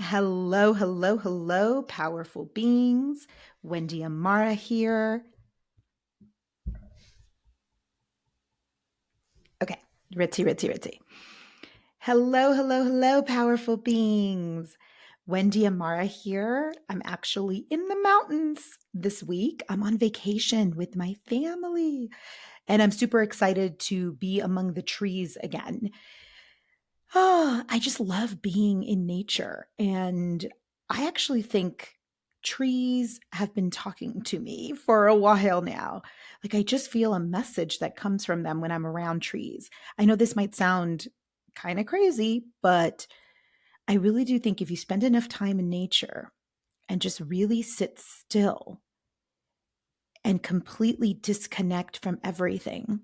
Hello, hello, hello, powerful beings. Wendy Amara here. Okay, Ritzy. Hello, hello, hello, powerful beings. Wendy Amara here. I'm actually in the mountains this week. I'm on vacation with my family, and I'm super excited to be among the trees again. Oh, I just love being in nature. And I actually think trees have been talking to me for a while now. Like, I just feel a message that comes from them when I'm around trees. I know this might sound kind of crazy, but I really do think if you spend enough time in nature and just really sit still and completely disconnect from everything,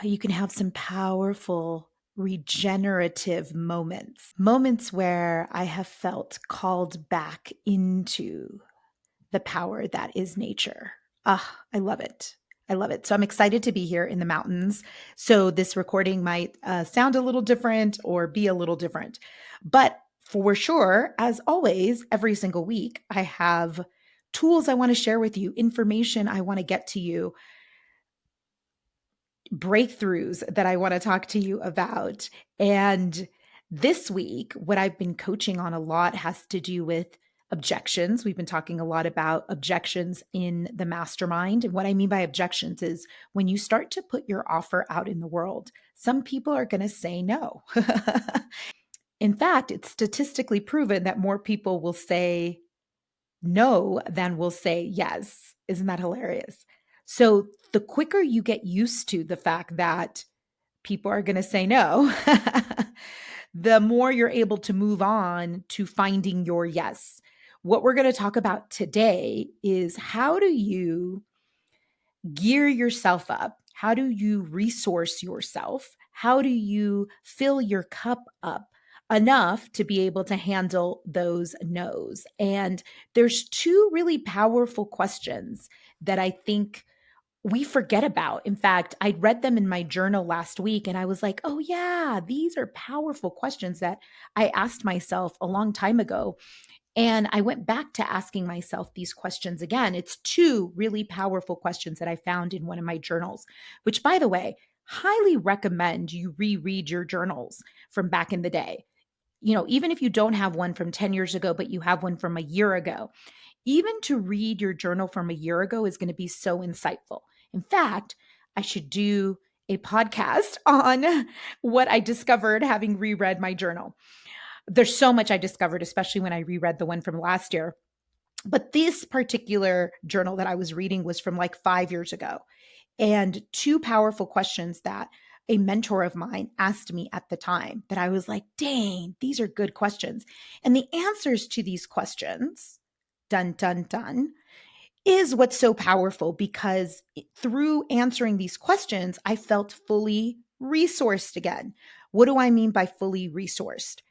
you can have some powerful regenerative moments where I have felt called back into the power that is nature. I love it. I love it. So I'm excited to be here in the mountains. So this recording might sound a little different or be a little different. But for sure, as always, every single week, I have tools I want to share with you, information I want to get to you, breakthroughs that I want to talk to you about. And this week, what I've been coaching on a lot has to do with objections. We've been talking a lot about objections in the mastermind. And what I mean by objections is when you start to put your offer out in the world, some people are going to say no. In fact, it's statistically proven that more people will say no than will say yes. Isn't that hilarious? So the quicker you get used to the fact that people are going to say no, the more you're able to move on to finding your yes. What we're going to talk about today is how do you gear yourself up? How do you resource yourself? How do you fill your cup up enough to be able to handle those no's? And there's two really powerful questions that I think we forget about. In fact, I read them in my journal last week and I was like, oh, yeah, these are powerful questions that I asked myself a long time ago. And I went back to asking myself these questions again. It's two really powerful questions that I found in one of my journals, which, by the way, highly recommend you reread your journals from back in the day. You know, even if you don't have one from 10 years ago, but you have one from a year ago, even to read your journal from a year ago is going to be so insightful. In fact, I should do a podcast on what I discovered having reread my journal. There's so much I discovered, especially when I reread the one from last year. But this particular journal that I was reading was from like 5 years ago. And two powerful questions that a mentor of mine asked me at the time that I was like, dang, these are good questions. And the answers to these questions, dun, dun, dun, is what's so powerful because through answering these questions, I felt fully resourced again. What do I mean by fully resourced?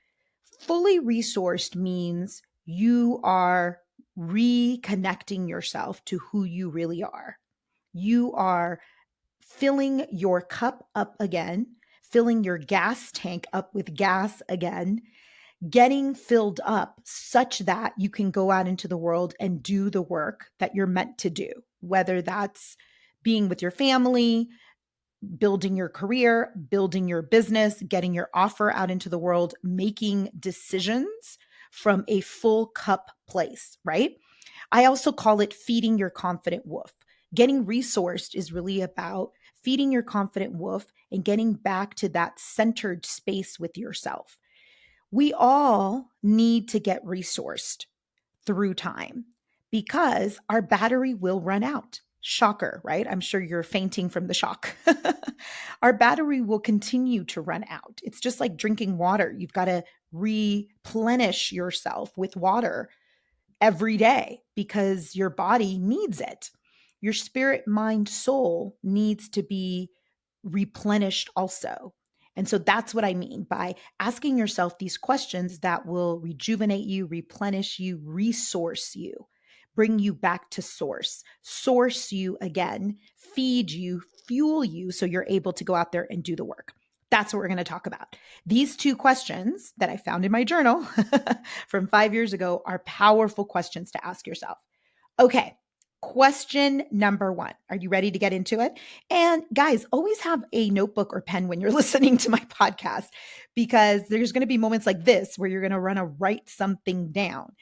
Fully resourced means you are reconnecting yourself to who you really are. You are filling your cup up again, filling your gas tank up with gas again, getting filled up such that you can go out into the world and do the work that you're meant to do, whether that's being with your family, building your career, building your business, getting your offer out into the world, making decisions from a full cup place, right? I also call it feeding your confident wolf. Getting resourced is really about feeding your confident wolf and getting back to that centered space with yourself. We all need to get resourced through time because our battery will run out. Shocker, right? I'm sure you're fainting from the shock. Our battery will continue to run out. It's just like drinking water. You've got to replenish yourself with water every day because your body needs it. Your spirit, mind, soul needs to be replenished also. And so that's what I mean by asking yourself these questions that will rejuvenate you, replenish you, resource you, bring you back to source you again, feed you, fuel you so you're able to go out there and do the work. That's what we're going to talk about. These two questions that I found in my journal from 5 years ago are powerful questions to ask yourself. Okay, question number one. Are you ready to get into it? And guys, always have a notebook or pen when you're listening to my podcast, because there's going to be moments like this where you're going to want to write something down.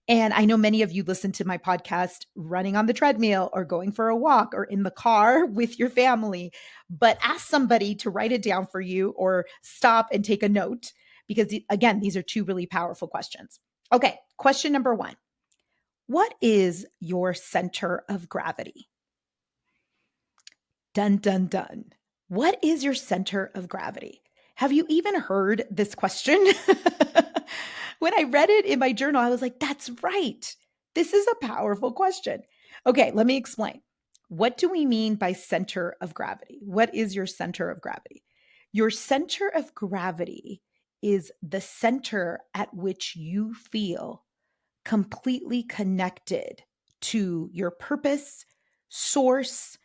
And I know many of you listen to my podcast running on the treadmill or going for a walk or in the car with your family, but ask somebody to write it down for you or stop and take a note, because again, these are two really powerful questions. Okay, question number one. What is your center of gravity? Dun, dun, dun. What is your center of gravity? Have you even heard this question? When I read it in my journal, I was like, that's right. This is a powerful question. Okay, let me explain. What do we mean by center of gravity? What is your center of gravity? Your center of gravity is the center at which you feel completely connected to your purpose, source,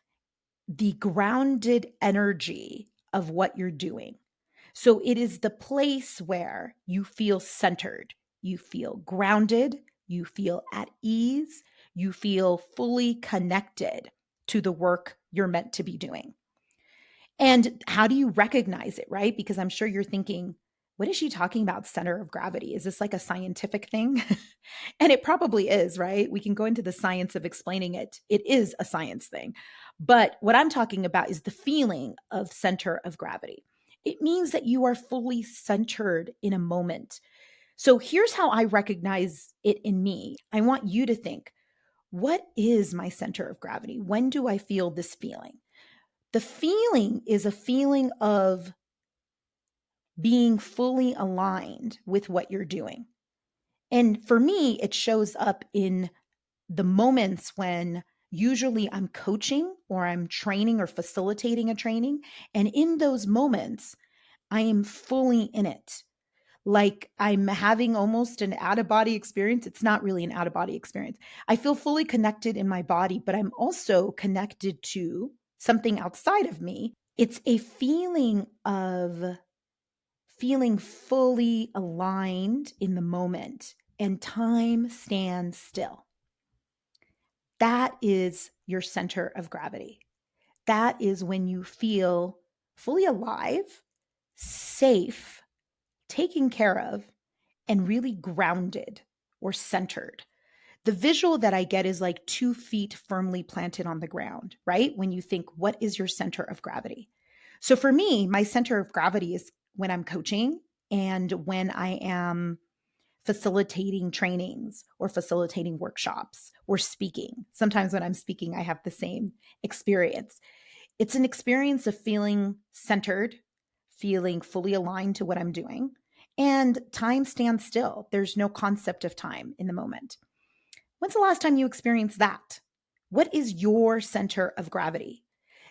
the grounded energy of what you're doing. So it is the place where you feel centered, you feel grounded, you feel at ease, you feel fully connected to the work you're meant to be doing. And how do you recognize it, right? Because I'm sure you're thinking, what is she talking about, center of gravity? Is this like a scientific thing? And it probably is, right? We can go into the science of explaining it. It is a science thing. But what I'm talking about is the feeling of center of gravity. It means that you are fully centered in a moment. So here's how I recognize it in me. I want you to think, what is my center of gravity? When do I feel this feeling? The feeling is a feeling of being fully aligned with what you're doing. And for me, it shows up in the moments when usually I'm coaching or I'm training or facilitating a training. And in those moments, I am fully in it. Like I'm having almost an out of body experience. It's not really an out of body experience. I feel fully connected in my body, but I'm also connected to something outside of me. It's a feeling of feeling fully aligned in the moment, and time stands still. That is your center of gravity. That is when you feel fully alive, safe, taken care of, and really grounded or centered. The visual that I get is like 2 feet firmly planted on the ground, right? When you think, what is your center of gravity? So for me, my center of gravity is when I'm coaching and when I am facilitating trainings or facilitating workshops or speaking. Sometimes when I'm speaking, I have the same experience. It's an experience of feeling centered, feeling fully aligned to what I'm doing, and time stands still. There's no concept of time in the moment. When's the last time you experienced that? What is your center of gravity?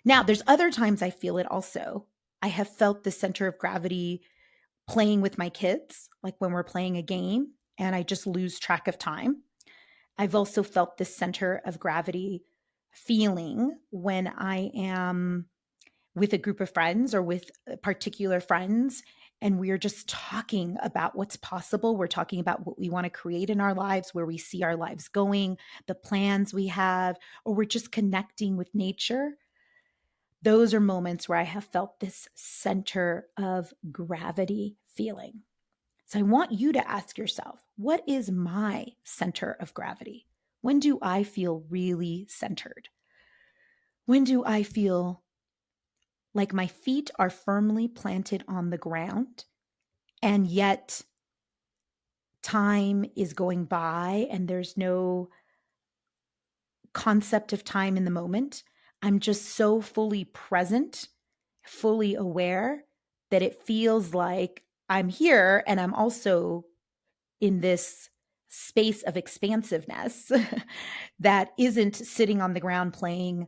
Now, there's other times I feel it also. I have felt the center of gravity playing with my kids, like when we're playing a game and I just lose track of time. I've also felt this center of gravity feeling when I am with a group of friends or with particular friends and we're just talking about what's possible. We're talking about what we want to create in our lives, where we see our lives going, the plans we have, or we're just connecting with nature. Those are moments where I have felt this center of gravity feeling. So I want you to ask yourself, what is my center of gravity? When do I feel really centered? When do I feel like my feet are firmly planted on the ground and yet time is going by and there's no concept of time in the moment? I'm just so fully present, fully aware that it feels like I'm here and I'm also in this space of expansiveness that isn't sitting on the ground playing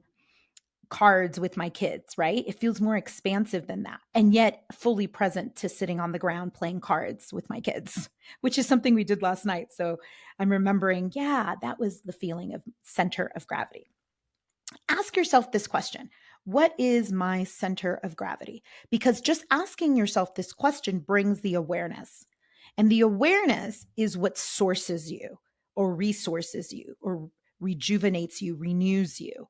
cards with my kids, right? It feels more expansive than that. And yet fully present to sitting on the ground playing cards with my kids, which is something we did last night. So I'm remembering, yeah, that was the feeling of center of gravity. Ask yourself this question. What is my center of gravity? Because just asking yourself this question brings the awareness. And the awareness is what sources you or resources you or rejuvenates you, renews you.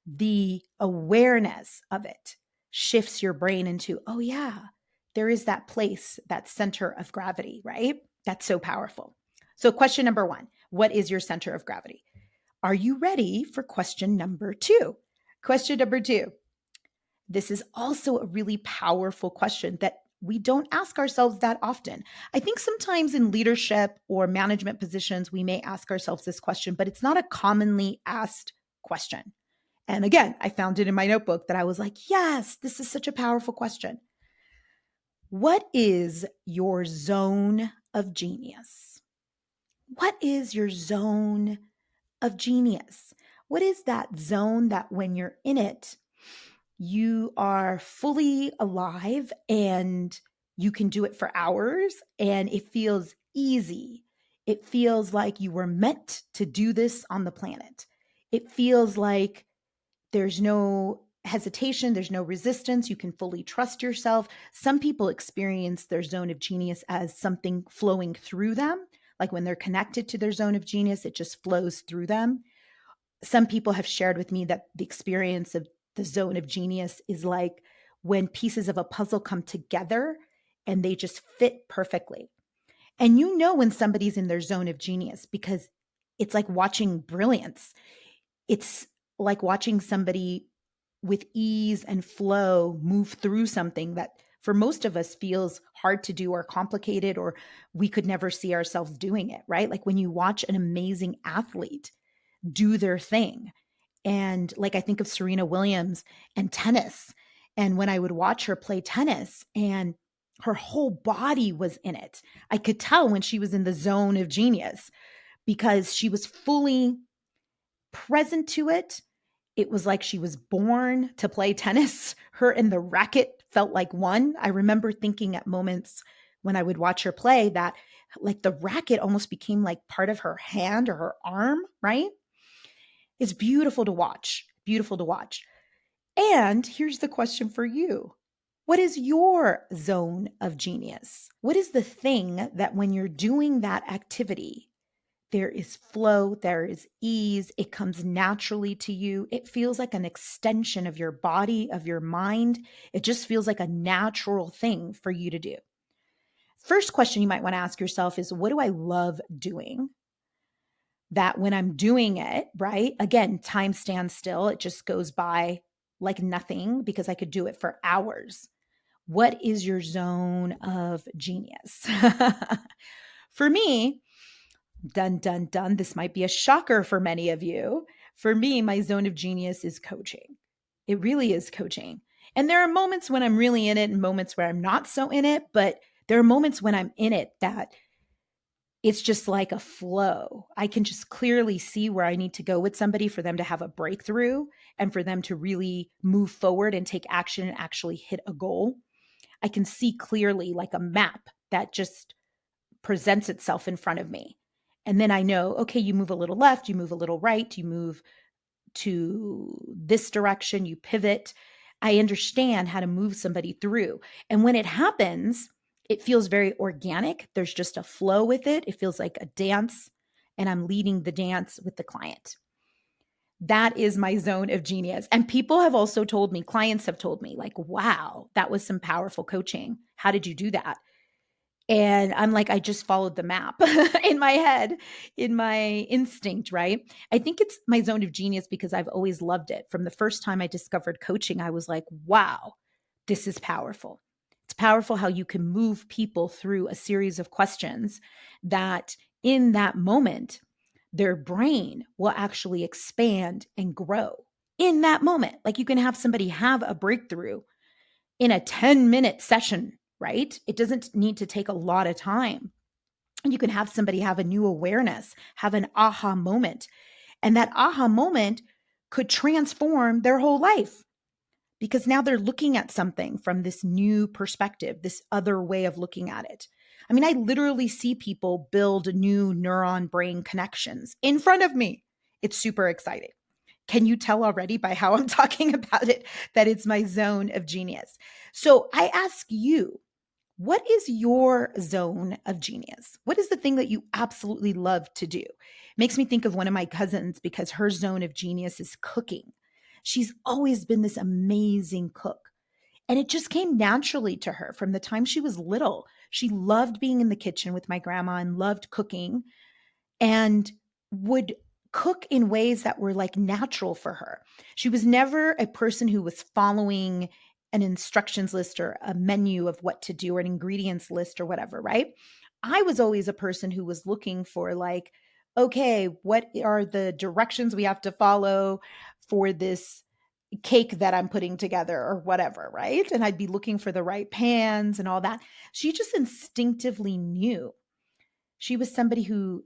The awareness of it shifts your brain into, oh, yeah, there is that place, that center of gravity, right? That's so powerful. So, question number one, what is your center of gravity? Are you ready for question number two? Question number two. This is also a really powerful question that we don't ask ourselves that often. I think sometimes in leadership or management positions, we may ask ourselves this question, but it's not a commonly asked question. And again, I found it in my notebook that I was like, yes, this is such a powerful question. What is your zone of genius? What is your zone of genius? What is that zone that when you're in it, you are fully alive and you can do it for hours and it feels easy? It feels like you were meant to do this on the planet. It feels like there's no hesitation, there's no resistance. You can fully trust yourself. Some people experience their zone of genius as something flowing through them. Like when they're connected to their zone of genius, it just flows through them. Some people have shared with me that the experience of the zone of genius is like when pieces of a puzzle come together and they just fit perfectly. And you know when somebody's in their zone of genius because it's like watching brilliance. It's like watching somebody with ease and flow move through something that for most of us feels hard to do or complicated, or we could never see ourselves doing it, right? Like when you watch an amazing athlete do their thing. And like I think of Serena Williams and tennis. And when I would watch her play tennis and her whole body was in it, I could tell when she was in the zone of genius because she was fully present to it. It was like she was born to play tennis. Her and the racket felt like one. I remember thinking at moments when I would watch her play that like the racket almost became like part of her hand or her arm, right? It's beautiful to watch, beautiful to watch. And here's the question for you. What is your zone of genius? What is the thing that when you're doing that activity, there is flow, there is ease, it comes naturally to you. It feels like an extension of your body, of your mind. It just feels like a natural thing for you to do. First question you might want to ask yourself is, what do I love doing? That when I'm doing it, right? Again, time stands still. It just goes by like nothing because I could do it for hours. What is your zone of genius? For me, dun, dun, dun. This might be a shocker for many of you. For me, my zone of genius is coaching. It really is coaching. And there are moments when I'm really in it and moments where I'm not so in it, but there are moments when I'm in it that it's just like a flow. I can just clearly see where I need to go with somebody for them to have a breakthrough and for them to really move forward and take action and actually hit a goal. I can see clearly like a map that just presents itself in front of me. And then I know, okay, you move a little left, you move a little right, you move to this direction, you pivot. I understand how to move somebody through. And when it happens, it feels very organic. There's just a flow with it. It feels like a dance, and I'm leading the dance with the client. That is my zone of genius. And people have also told me, clients have told me, like, wow, that was some powerful coaching. How did you do that? And I'm like, I just followed the map in my head, in my instinct, right? I think it's my zone of genius because I've always loved it. From the first time I discovered coaching, I was like, wow, this is powerful. It's powerful how you can move people through a series of questions that in that moment, their brain will actually expand and grow in that moment. Like you can have somebody have a breakthrough in a 10-minute session, right? It doesn't need to take a lot of time. And you can have somebody have a new awareness, have an aha moment. And that aha moment could transform their whole life because now they're looking at something from this new perspective, this other way of looking at it. I mean, I literally see people build new neuron brain connections in front of me. It's super exciting. Can you tell already by how I'm talking about it that it's my zone of genius? So I ask you, what is your zone of genius? What is the thing that you absolutely love to do? Makes me think of one of my cousins because her zone of genius is cooking. She's always been this amazing cook. And it just came naturally to her from the time she was little. She loved being in the kitchen with my grandma and loved cooking and would cook in ways that were like natural for her. She was never a person who was following an instructions list or a menu of what to do or an ingredients list or whatever, right? I was always a person who was looking for like, okay, what are the directions we have to follow for this cake that I'm putting together or whatever, right? And I'd be looking for the right pans and all that. She just instinctively knew. She was somebody who,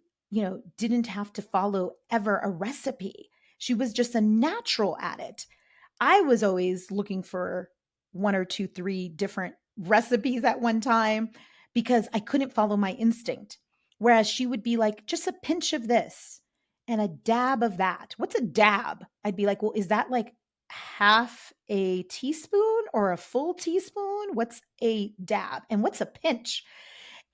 didn't have to follow ever a recipe. She was just a natural at it. I was always looking for one or two, three different recipes at one time because I couldn't follow my instinct. Whereas she would be like, just a pinch of this and a dab of that. What's a dab? I'd be like, well, is that like half a teaspoon or a full teaspoon? What's a dab? And what's a pinch?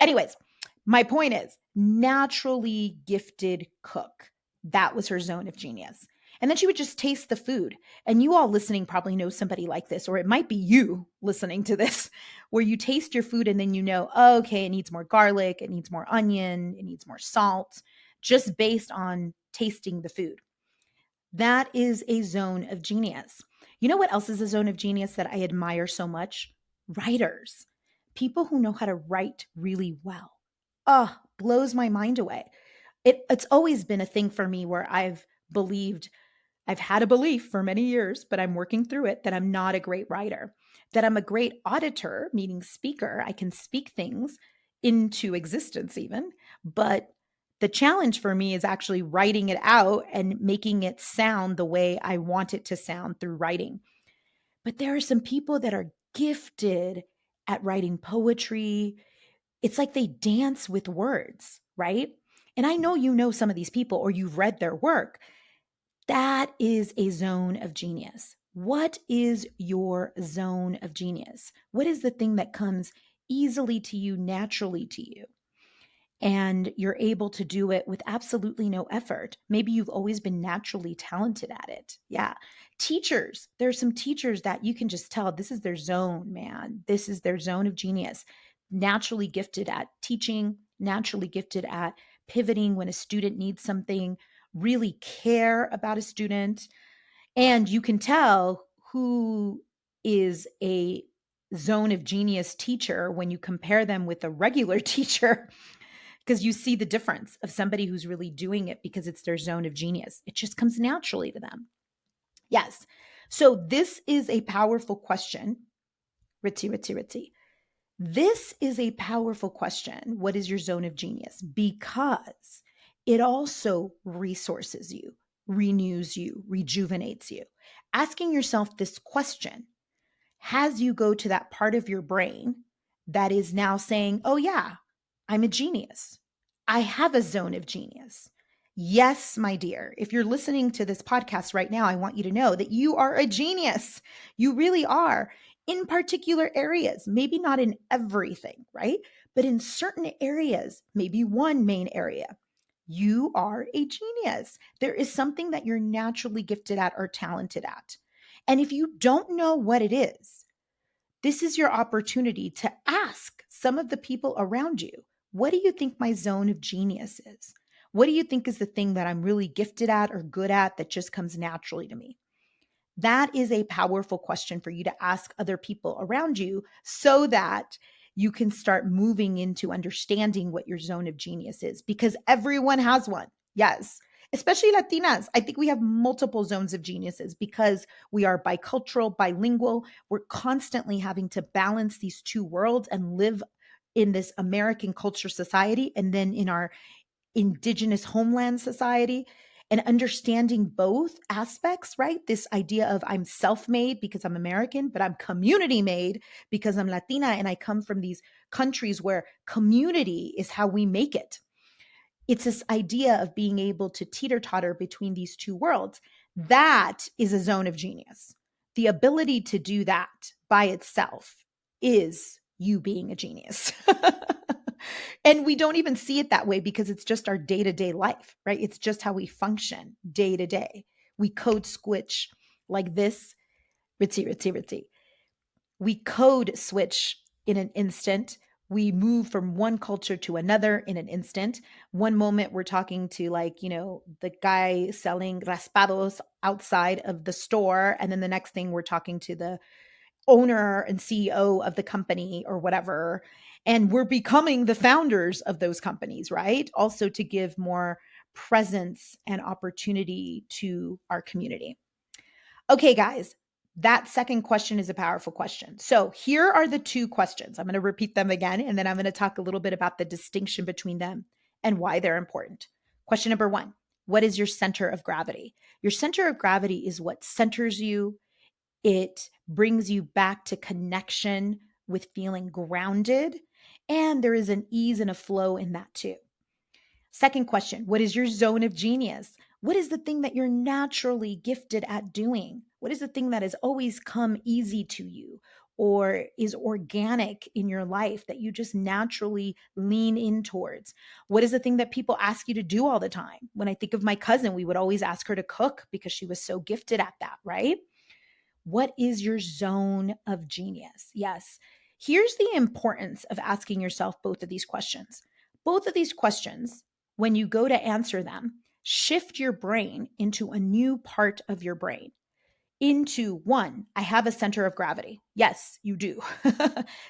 Anyways, my point is naturally gifted cook. That was her zone of genius. And then she would just taste the food. And you all listening probably know somebody like this, or it might be you listening to this, where you taste your food and then you know, oh, okay, it needs more garlic, it needs more onion, it needs more salt, just based on tasting the food. That is a zone of genius. You know what else is a zone of genius that I admire so much? Writers, people who know how to write really well. Oh, blows my mind away. It's always been a thing for me where I've had a belief for many years, but I'm working through it that I'm not a great writer, that I'm a great auditor, meaning speaker. I can speak things into existence, even. But the challenge for me is actually writing it out and making it sound the way I want it to sound through writing. But there are some people that are gifted at writing poetry. It's like they dance with words, right? And I know you know some of these people or you've read their work. That is a zone of genius. What is your zone of genius? What is the thing that comes easily to you, naturally to you? And you're able to do it with absolutely no effort. Maybe you've always been naturally talented at it. Yeah. Teachers, there are some teachers that you can just tell this is their zone, man. This is their zone of genius. Naturally gifted at teaching, naturally gifted at pivoting when a student needs something, really care about a student. And you can tell who is a zone of genius teacher when you compare them with a regular teacher because you see the difference of somebody who's really doing it because it's their zone of genius. It just comes naturally to them. Yes. So this is a powerful question. Ritzy. This is a powerful question. What is your zone of genius? Because it also resources you, renews you, rejuvenates you. Asking yourself this question has you go to that part of your brain that is now saying, oh, yeah, I'm a genius. I have a zone of genius. Yes, my dear, if you're listening to this podcast right now, I want you to know that you are a genius. You really are in particular areas, maybe not in everything, right? But in certain areas, maybe one main area, you are a genius. There is something that you're naturally gifted at or talented at. And if you don't know what it is, this is your opportunity to ask some of the people around you, what do you think my zone of genius is? What do you think is the thing that I'm really gifted at or good at that just comes naturally to me? That is a powerful question for you to ask other people around you so that you can start moving into understanding what your zone of genius is because everyone has one. Yes. Especially Latinas. I think we have multiple zones of geniuses because we are bicultural, bilingual. We're constantly having to balance these two worlds and live in this American culture society and then in our indigenous homeland society and understanding both aspects, right? This idea of I'm self-made because I'm American, but I'm community made because I'm Latina and I come from these countries where community is how we make it. It's this idea of being able to teeter-totter between these two worlds. That is a zone of genius. The ability to do that by itself is you being a genius. And we don't even see it that way because it's just our day to day life, right? It's just how we function day to day. We code switch like this, ritzy, ritzy, ritzy. We code switch in an instant. We move from one culture to another in an instant. One moment we're talking to, like, the guy selling raspados outside of the store. And then the next thing we're talking to the owner and CEO of the company or whatever. And we're becoming the founders of those companies, right? Also to give more presence and opportunity to our community. Okay, guys, that second question is a powerful question. So here are the two questions. I'm going to repeat them again, and then I'm going to talk a little bit about the distinction between them and why they're important. Question number one: what is your center of gravity? Your center of gravity is what centers you. It brings you back to connection with feeling grounded, and there is an ease and a flow in that too. Second question: what is your zone of genius? What is the thing that you're naturally gifted at doing? What is the thing that has always come easy to you or is organic in your life that you just naturally lean in towards? What is the thing that people ask you to do all the time? When I think of my cousin, we would always ask her to cook because she was so gifted at that, right? What is your zone of genius? Yes. Here's the importance of asking yourself both of these questions. Both of these questions, when you go to answer them, shift your brain into a new part of your brain. Into one, I have a center of gravity. Yes, you do.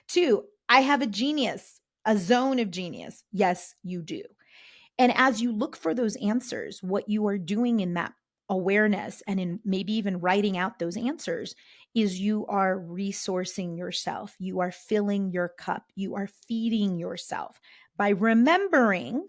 Two, I have a genius, a zone of genius. Yes, you do. And as you look for those answers, what you are doing in that awareness and in maybe even writing out those answers is you are resourcing yourself. You are filling your cup. You are feeding yourself by remembering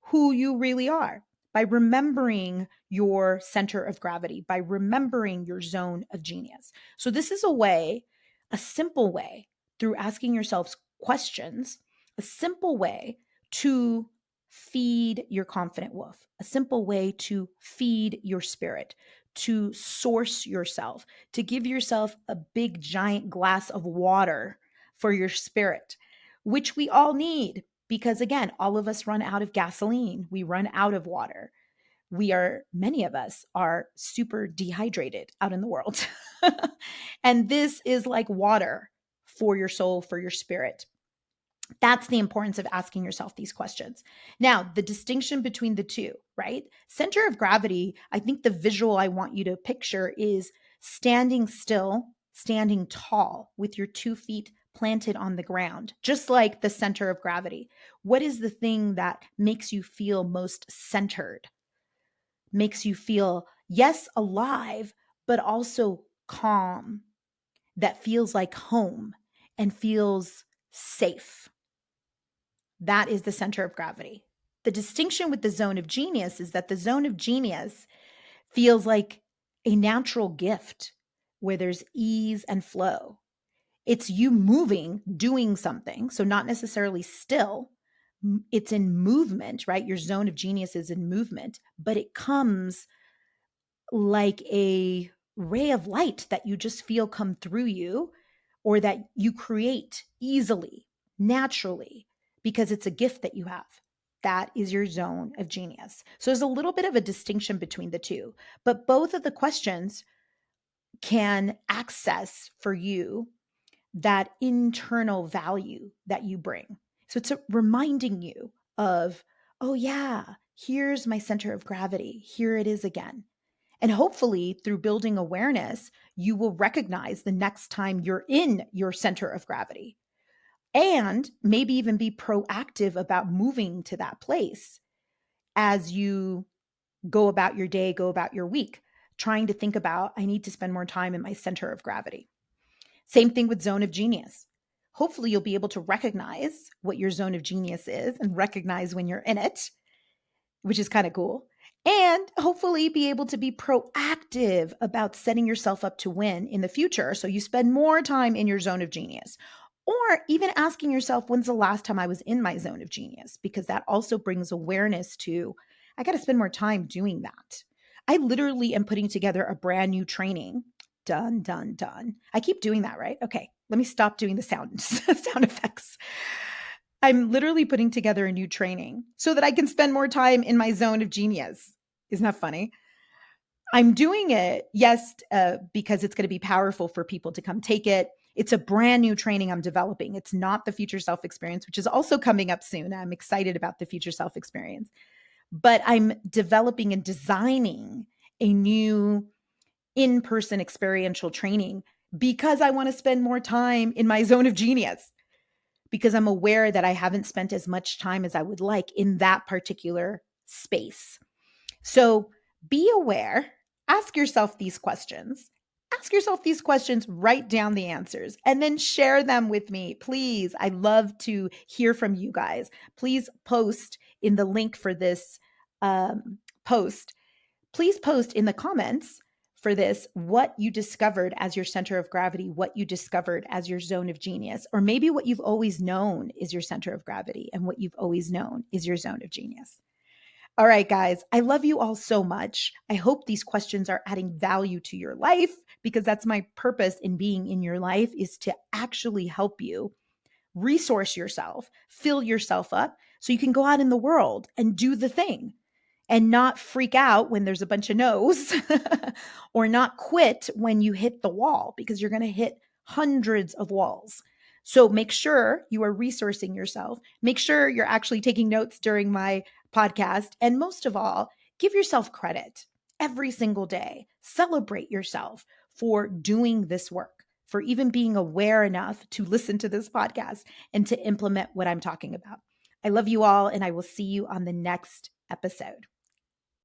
who you really are, by remembering your center of gravity, by remembering your zone of genius. So, this is a way, a simple way, through asking yourselves questions, a simple way to feed your confident wolf, a simple way to feed your spirit, to source yourself, to give yourself a big giant glass of water for your spirit, which we all need because, again, all of us run out of gasoline. We run out of water. Many of us are super dehydrated out in the world. And this is like water for your soul, for your spirit. That's the importance of asking yourself these questions. Now, the distinction between the two, right? Center of gravity, I think the visual I want you to picture is standing still, standing tall with your 2 feet planted on the ground, just like the center of gravity. What is the thing that makes you feel most centered? Makes you feel, yes, alive, but also calm, that feels like home and feels safe. That is the center of gravity. The distinction with the zone of genius is that the zone of genius feels like a natural gift where there's ease and flow. It's you moving, doing something. So, not necessarily still, it's in movement, right? Your zone of genius is in movement, but it comes like a ray of light that you just feel come through you or that you create easily, naturally, because it's a gift that you have. That is your zone of genius. So there's a little bit of a distinction between the two, but both of the questions can access for you that internal value that you bring. So it's reminding you of, oh, yeah, here's my center of gravity. Here it is again. And hopefully, through building awareness, you will recognize the next time you're in your center of gravity and maybe even be proactive about moving to that place as you go about your day, go about your week, trying to think about, I need to spend more time in my center of gravity. Same thing with zone of genius. Hopefully, you'll be able to recognize what your zone of genius is and recognize when you're in it, which is kind of cool. And hopefully be able to be proactive about setting yourself up to win in the future. So you spend more time in your zone of genius. Or even asking yourself, when's the last time I was in my zone of genius? Because that also brings awareness to, I got to spend more time doing that. I literally am putting together a brand new training. Done, done, done. I keep doing that, right? Okay, let me stop doing the sound effects. I'm literally putting together a new training so that I can spend more time in my zone of genius. Isn't that funny? I'm doing it, yes, because it's going to be powerful for people to come take it. It's a brand new training I'm developing. It's not the Future Self Experience, which is also coming up soon. I'm excited about the Future Self Experience, but I'm developing and designing a new in person experiential training because I want to spend more time in my zone of genius, because I'm aware that I haven't spent as much time as I would like in that particular space. So be aware, ask yourself these questions. Ask yourself these questions, write down the answers, and then share them with me. Please, I love to hear from you guys. Please post in the link for this post. Please post in the comments for this what you discovered as your center of gravity, what you discovered as your zone of genius, or maybe what you've always known is your center of gravity and what you've always known is your zone of genius. All right, guys, I love you all so much. I hope these questions are adding value to your life, because that's my purpose in being in your life, is to actually help you resource yourself, fill yourself up so you can go out in the world and do the thing and not freak out when there's a bunch of no's or not quit when you hit the wall, because you're going to hit hundreds of walls. So make sure you are resourcing yourself. Make sure you're actually taking notes during my podcast. And most of all, give yourself credit every single day. Celebrate yourself for doing this work, for even being aware enough to listen to this podcast and to implement what I'm talking about. I love you all, and I will see you on the next episode.